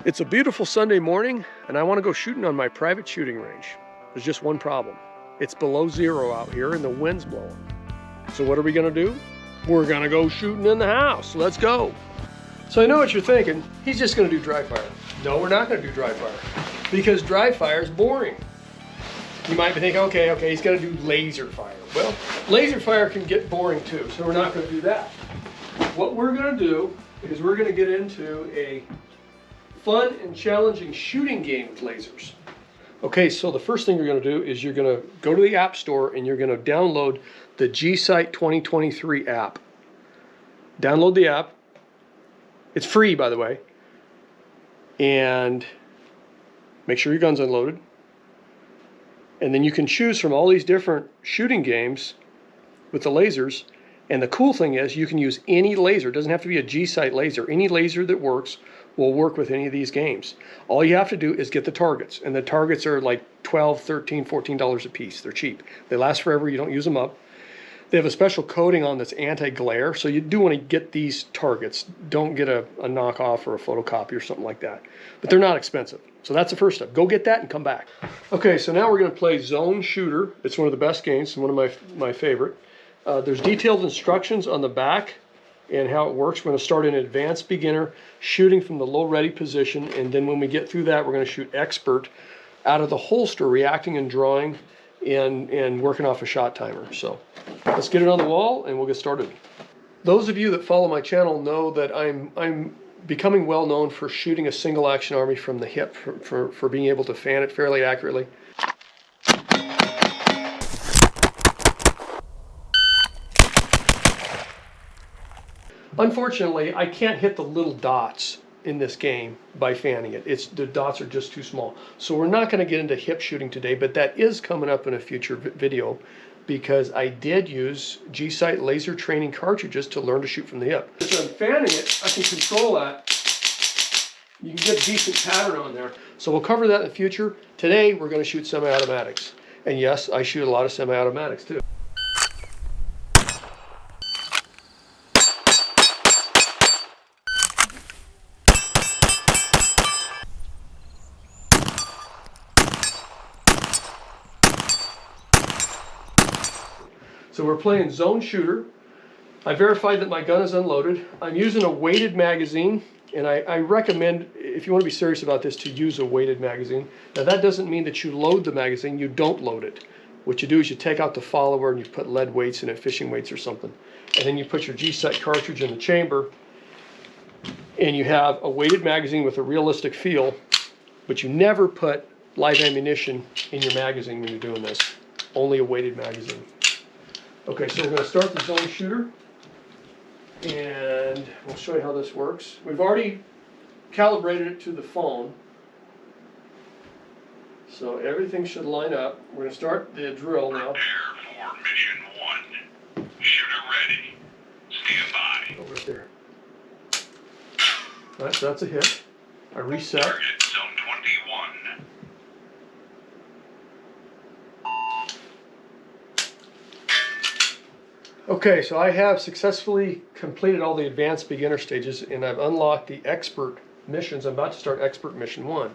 It's a beautiful Sunday morning, and I want to go shooting on my private shooting range. There's just one problem. It's below zero out here and the wind's blowing. So what are we going to do? We're going to go shooting in the house. Let's go. So I know what you're thinking. He's just going to do dry fire. No, we're not going to do dry fire because dry fire is boring. You might be thinking, okay, he's going to do laser fire. Well, laser fire can get boring too, so we're not going to do that. What we're going to do is we're going to get into a fun and challenging shooting game with lasers. Okay, so the first thing you're going to do is you're going to go to the App Store and you're going to download the G-Sight 2023 app. Download the app. It's free, by the way. And make sure your gun's unloaded. And then you can choose from all these different shooting games with the lasers. And the cool thing is you can use any laser. It doesn't have to be a G-Sight laser. Any laser that works will work with any of these games. All you have to do is get the targets. And the targets are like $12, $13, $14 a piece. They're cheap. They last forever. You don't use them up. They have a special coating on that's anti-glare. So you do want to get these targets. Don't get a knockoff or a photocopy or something like that. But they're not expensive. So that's the first step. Go get that and come back. Okay, so now we're going to play Zone Shooter. It's one of the best games, one of my favorite. There's detailed instructions on the back and how it works. We're going to start in advanced beginner, shooting from the low ready position, and then when we get through that, we're going to shoot expert out of the holster, reacting and drawing and working off a shot timer. So let's get it on the wall and we'll get started. Those of you that follow my channel know that I'm becoming well known for shooting a single action army from the hip, for being able to fan it fairly accurately. Unfortunately, I can't hit the little dots in this game by fanning it. The dots are just too small. So we're not going to get into hip shooting today, but that is coming up in a future video because I did use G-Sight laser training cartridges to learn to shoot from the hip. If I'm fanning it, I can control that. You can get a decent pattern on there. So we'll cover that in the future. Today, we're going to shoot semi-automatics. And yes, I shoot a lot of semi-automatics too. So we're playing Zone Shooter. I verified that my gun is unloaded. I'm using a weighted magazine, and I recommend, if you want to be serious about this, to use a weighted magazine. Now that doesn't mean that you load the magazine, you don't load it. What you do is you take out the follower and you put lead weights in it, fishing weights or something. And then you put your G-Sight cartridge in the chamber, and you have a weighted magazine with a realistic feel, but you never put live ammunition in your magazine when you're doing this. Only a weighted magazine. Okay, so we're going to start the Zone Shooter, and we'll show you how this works. We've already calibrated it to the phone, so everything should line up. We're going to start the drill now. Prepare for mission 1. Shooter ready. Stand by. Over there. All right, so that's a hit. I reset. Target zone 21. Okay, so I have successfully completed all the advanced beginner stages and I've unlocked the expert missions. I'm about to start expert mission 1.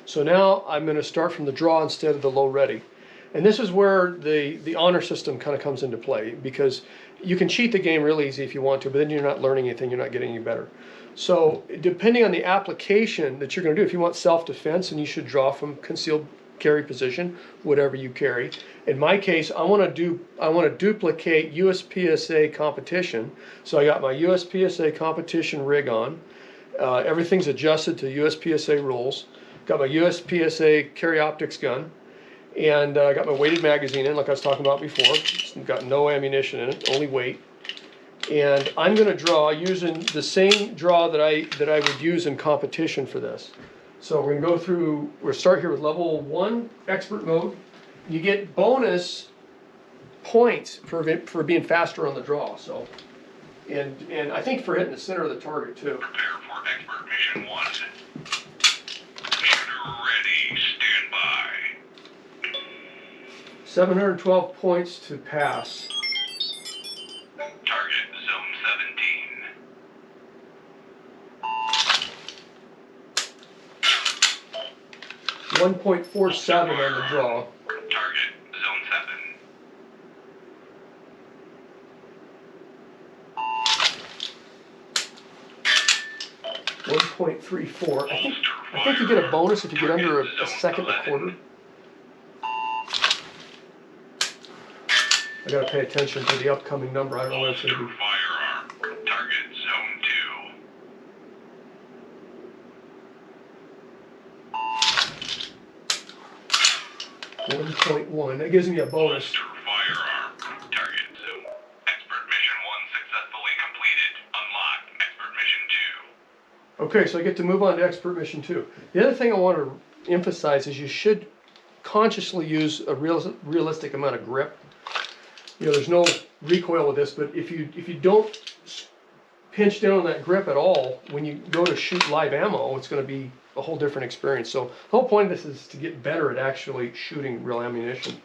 So now I'm going to start from the draw instead of the low ready. And this is where the honor system kind of comes into play, because you can cheat the game real easy if you want to, but then you're not learning anything, you're not getting any better. So depending on the application that you're going to do, if you want self-defense, and you should draw from concealed carry position, whatever you carry. In my case, I want to duplicate USPSA competition. So I got my USPSA competition rig on. Everything's adjusted to USPSA rules. Got my USPSA carry optics gun, and I got my weighted magazine in, like I was talking about before. It's got no ammunition in it, only weight. And I'm going to draw using the same draw that I would use in competition for this. So we're going to go through, we'll start here with level 1, expert mode. You get bonus points for being faster on the draw. So, and I think for hitting the center of the target too. Prepare for expert mission 1. Shooter ready. Stand by. 712 points to pass. Target zone 17. 1.47 on the draw. Target zone 7. 1.34. I think you get a bonus if you get under a second and a quarter. I gotta pay attention to the upcoming number. I don't know what it's gonna be. Firearm. Target zone 1.1. That gives me a bonus. Firearm. Target zone. Expert mission 1 successfully completed. Unlocked. Expert mission 2. Okay, so I get to move on to expert mission 2. The other thing I want to emphasize is you should consciously use a realistic amount of grip. You know, there's no recoil with this, but if you don't pinch down on that grip at all, when you go to shoot live ammo, it's going to be a whole different experience. So the whole point of this is to get better at actually shooting real ammunition.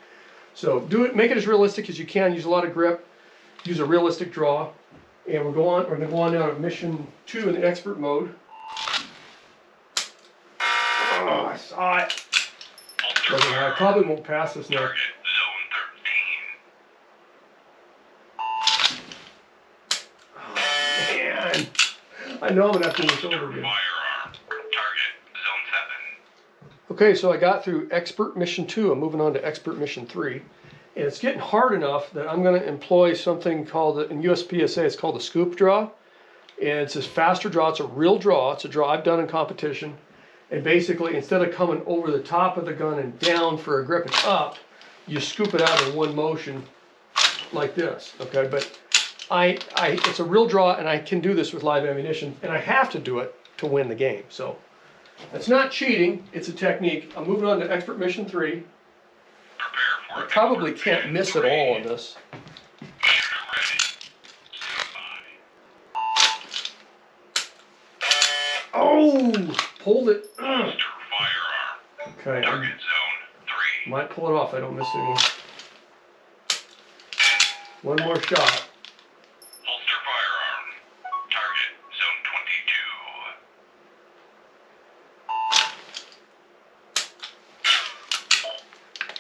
So make it as realistic as you can. Use a lot of grip. Use a realistic draw, and we're going to go on now to mission 2 in the expert mode. Oh, I saw it. I probably won't pass this now. Target zone 13. Man, I know I'm gonna have to do this over again. Firearm. Target zone 7. Okay, so I got through expert mission 2. I'm moving on to expert mission 3. And it's getting hard enough that I'm gonna employ something called, in USPSA, it's called a scoop draw. And it's a faster draw, it's a real draw. It's a draw I've done in competition. And basically, instead of coming over the top of the gun and down for a grip and up, you scoop it out in one motion like this, okay? But it's a real draw, and I can do this with live ammunition, and I have to do it to win the game. So it's not cheating, it's a technique. I'm moving on to expert mission 3. Prepare for I probably can't miss at all on this. Shooter ready. Stand by. Oh, pulled it. Holster firearm. Okay, I Target zone 3. might pull it off. I don't miss anyone. One more shot. Holster firearm. Target zone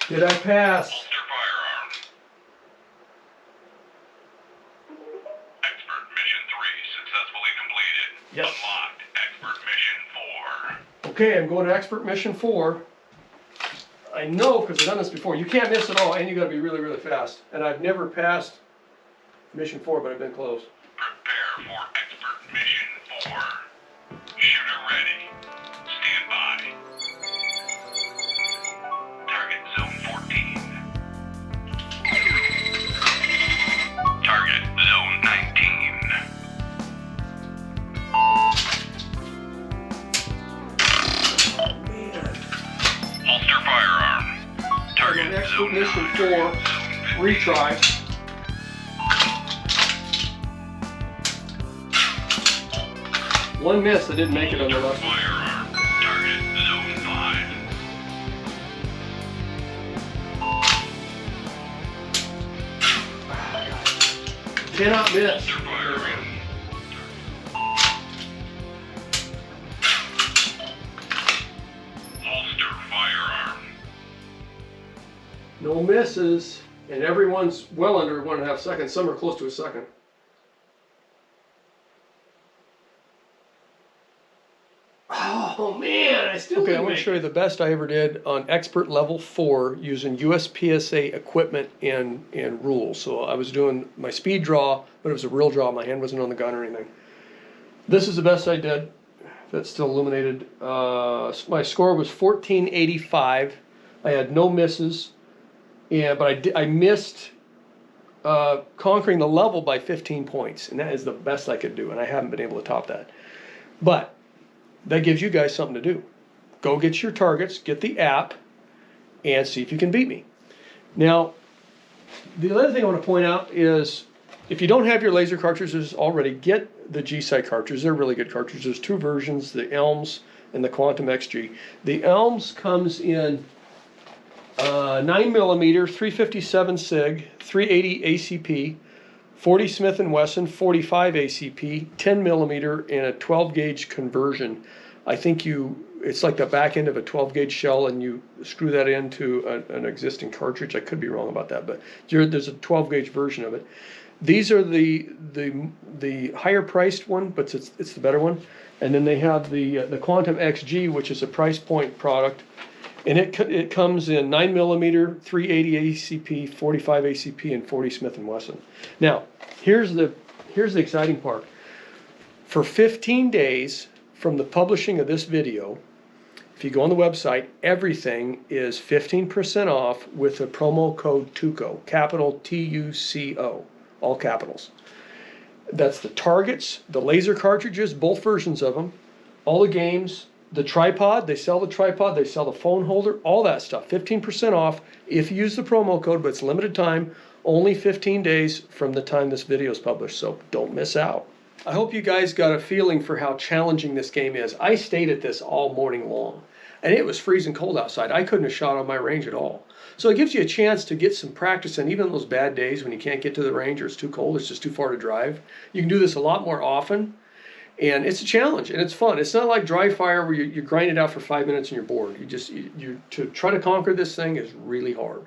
22. Did I pass? Holster firearm. Expert mission 3 successfully completed. Yes. Unlocked. Expert mission 4. Okay, I'm going to expert mission 4. I know because I've done this before. You can't miss at all, and you got to be really, really fast. And I've never passed mission 4, but I've been close. Prepare for expert mission 4. Shooter ready. Stand by. Target zone 14. Target zone 19. Man. Holster firearm. Target Expert zone mission 9. 4. Retry. One miss. I didn't make it on the left. Firearm. Target zone 5. Cannot miss. Holster firearm. Holster firearm. No misses, and everyone's well under 1.5 seconds. Some are close to a second. Oh man, I still. Okay, I want to show you the best I ever did on expert level 4 using USPSA equipment and rules. So I was doing my speed draw, but it was a real draw. My hand wasn't on the gun or anything. This is the best I did. That's still illuminated. My score was 1485. I had no misses, but I missed conquering the level by 15 points, and that is the best I could do, and I haven't been able to top that. But that gives you guys something to do. Go get your targets, get the app, and see if you can beat me. Now, the other thing I want to point out is if you don't have your laser cartridges already, get the G-Sight cartridges. They're really good cartridges. There's 2 versions, the Elms and the Quantum XG. The Elms comes in 9mm, 357 SIG, 380 ACP, 40 Smith & Wesson, 45 ACP, 10mm, and a 12 gauge conversion. I think it's like the back end of a 12 gauge shell, and you screw that into an existing cartridge. I could be wrong about that, but there's a 12 gauge version of it. These are the higher priced one, but it's the better one. And then they have the Quantum XG, which is a price point product, and it comes in 9mm, 380 ACP, 45 ACP, and 40 Smith & Wesson. Now, here's the exciting part. For 15 days from the publishing of this video, if you go on the website, everything is 15% off with the promo code TUCO, capital TUCO, all capitals. That's the targets, the laser cartridges, both versions of them, all the games, the tripod, they sell the tripod, they sell the phone holder, all that stuff. 15% off if you use the promo code, but it's limited time, only 15 days from the time this video is published, so don't miss out. I hope you guys got a feeling for how challenging this game is. I stayed at this all morning long, and it was freezing cold outside. I couldn't have shot on my range at all. So it gives you a chance to get some practice, and even those bad days when you can't get to the range or it's too cold, it's just too far to drive. You can do this a lot more often, and it's a challenge, and it's fun. It's not like dry fire where you grind it out for 5 minutes and you're bored. To try to conquer this thing is really hard.